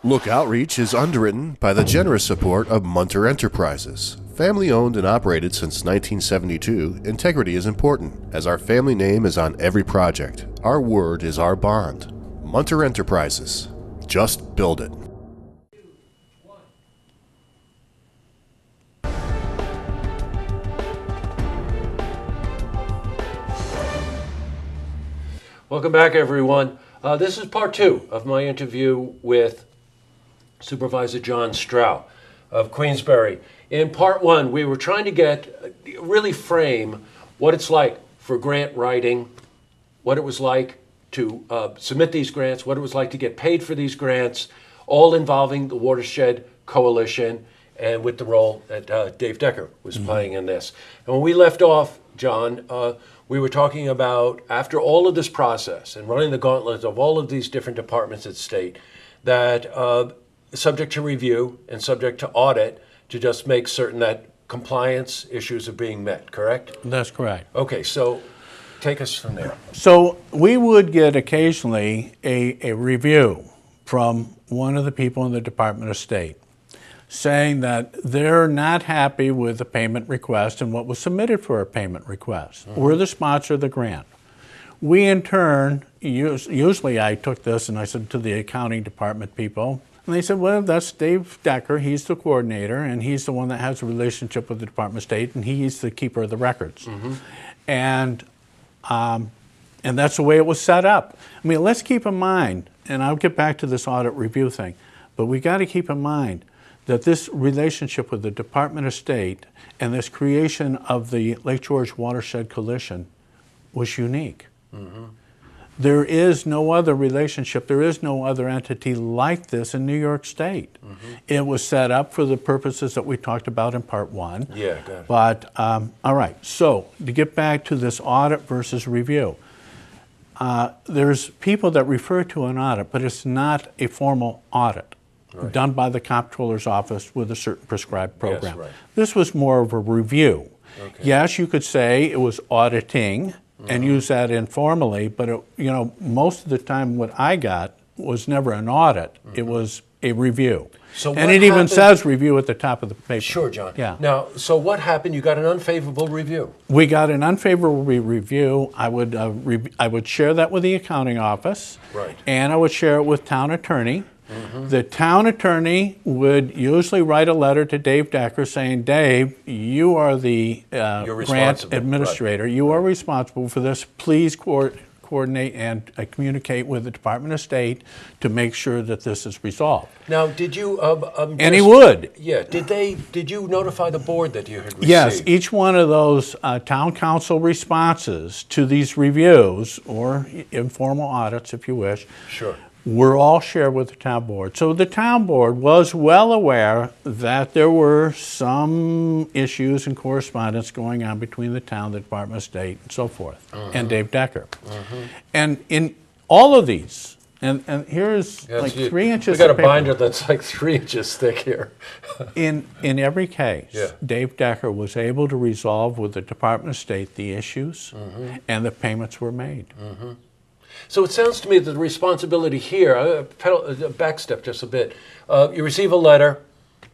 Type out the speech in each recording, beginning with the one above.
Look Outreach is underwritten by the generous support of Munter Enterprises. Family owned and operated since 1972, integrity is important, as our family name is on every project. Our word is our bond. Munter Enterprises. Just build it. Welcome back, everyone. This is part two of my interview with Supervisor John Strough of Queensbury. In part one, we were trying to really frame what it's like for grant writing, what it was like to submit these grants, what it was like to get paid for these grants, all involving the Watershed Coalition and with the role that Dave Decker was playing in this. And when we left off, John, we were talking about, after all of this process and running the gauntlet of all of these different departments at state, that subject to review and subject to audit to just make certain that compliance issues are being met, correct? That's correct. Okay, so take us from there. So we would get occasionally a review from one of the people in the Department of State saying that they're not happy with the payment request and what was submitted for a payment request. We're the sponsor of the grant. We in turn, usually I took this and I said to the accounting department people, and they said, well, that's Dave Decker, he's the coordinator, and he's the one that has a relationship with the Department of State, and he's the keeper of the records. And that's the way it was set up. I mean, let's keep in mind, and I'll get back to this audit review thing, but we got to keep in mind that this relationship with the Department of State and this creation of the Lake George Watershed Coalition was unique. There is no other relationship, there is no other entity like this in New York State. It was set up for the purposes that we talked about in part one. Yeah, got it. But, all right, so to get back to this audit versus review, there's people that refer to an audit, but it's not a formal audit done by the comptroller's office with a certain prescribed program. Yes, right. This was more of a review. Okay. Yes, you could say it was auditing and use that informally, but most of the time what I got was never an audit, it was a review. So and it even says review at the top of the paper. Sure, John. Yeah. Now, so what happened? You got an unfavorable review. We got an unfavorable review. I would share that with the accounting office, Right. and I would share it with town attorney. The town attorney would usually write a letter to Dave Decker saying, Dave, you are the grant administrator. You are responsible for this. Please coordinate and communicate with the Department of State to make sure that this is resolved. Now, did you... and he would. Yeah. Did you notify the board that you had received? Yes. Each one of those town council responses to these reviews, or informal audits if you wish, Sure. were all shared with the town board. So the town board was well aware that there were some issues and correspondence going on between the town, the Department of State, and so forth, and Dave Decker. And in all of these, and here's like 3 inches We got a of paper. binder that's like 3 inches thick here. In every case, Yeah. Dave Decker was able to resolve with the Department of State the issues, and the payments were made. So it sounds to me that the responsibility here, backstep just a bit, you receive a letter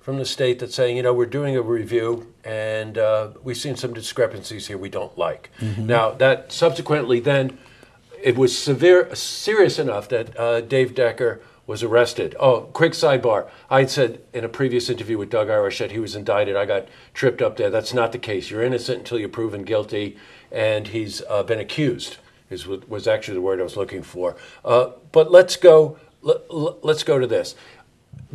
from the state that's saying, we're doing a review and we've seen some discrepancies here we don't like. Now, that subsequently then, it was serious enough that Dave Decker was arrested. Oh, quick sidebar. I had said in a previous interview with Doug Irish that he was indicted. I got tripped up there. That's not the case. You're innocent until you're proven guilty, and he's been accused. Was actually the word I was looking for. But let's go to this.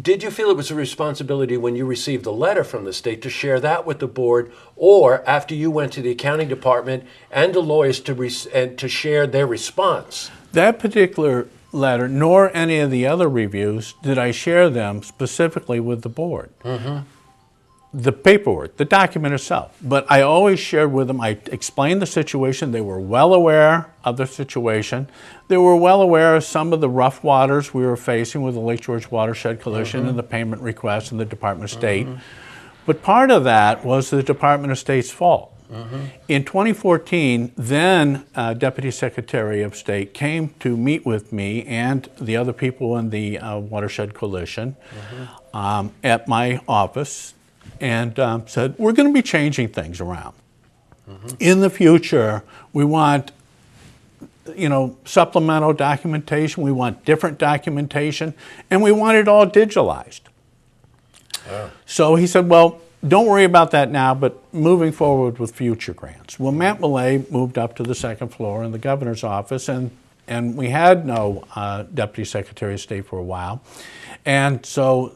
Did you feel it was a responsibility when you received the letter from the state to share that with the board, or after you went to the accounting department and the lawyers to share their response? That particular letter, nor any of the other reviews, did I share them specifically with the board. The paperwork, the document itself. But I always shared with them, I explained the situation. They were well aware of the situation. They were well aware of some of the rough waters we were facing with the Lake George Watershed Coalition and the payment requests and the Department of State. But part of that was the Department of State's fault. In 2014, then Deputy Secretary of State came to meet with me and the other people in the Watershed Coalition at my office and said, we're going to be changing things around. In the future, we want supplemental documentation, we want different documentation, and we want it all digitalized. So he said, well, don't worry about that now, but moving forward with future grants. Well, Matt Millay moved up to the second floor in the governor's office, and we had no Deputy Secretary of State for a while. And so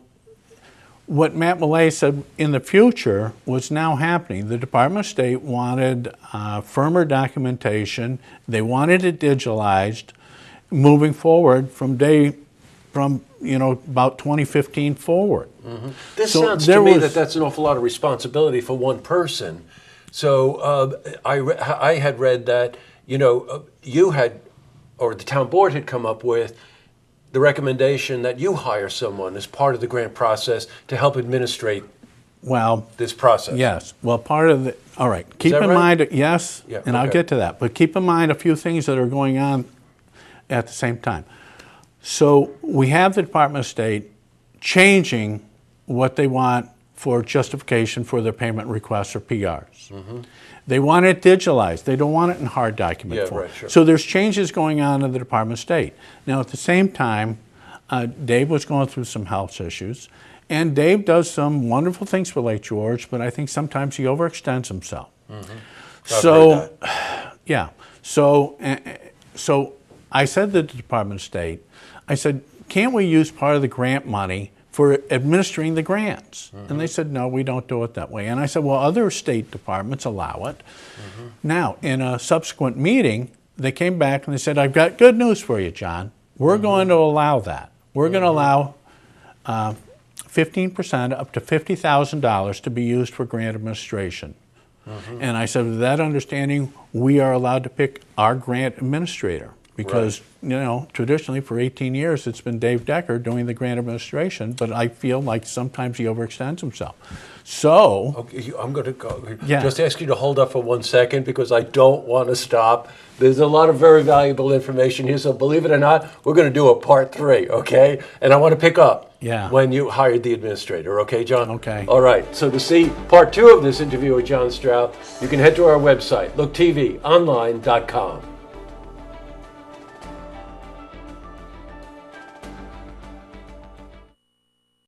what Matt Millay said in the future was now happening. The Department of State wanted firmer documentation. They wanted it digitalized moving forward from about 2015 forward. This sounds to me that's an awful lot of responsibility for one person. So I had read that you had, or the town board had come up with the recommendation that you hire someone as part of the grant process to help administrate this process. Yes. Well, part of the, all right. Keep in mind, yes, yeah, and I'll get to that. But keep in mind a few things that are going on at the same time. So we have the Department of State changing what they want for justification for their payment requests or PRs. They want it digitalized. They don't want it in hard document form. Right, sure. So there's changes going on in the Department of State. Now, at the same time, Dave was going through some health issues, and Dave does some wonderful things for Lake George, but I think sometimes he overextends himself. So, yeah. So I said to the Department of State, I said, can't we use part of the grant money for administering the grants? And they said, no, we don't do it that way. And I said, well, other state departments allow it. Now, in a subsequent meeting, they came back and they said, I've got good news for you, John. We're going to allow that. We're going to allow 15% up to $50,000 to be used for grant administration. And I said, with that understanding, we are allowed to pick our grant administrator. Because, traditionally for 18 years, it's been Dave Decker doing the grant administration, but I feel like sometimes he overextends himself. So... Okay, I'm going to just ask you to hold up for 1 second because I don't want to stop. There's a lot of very valuable information here, so believe it or not, we're going to do a part 3, okay? And I want to pick up when you hired the administrator, okay, John? Okay. All right, so to see part 2 of this interview with John Strough, you can head to our website, looktvonline.com.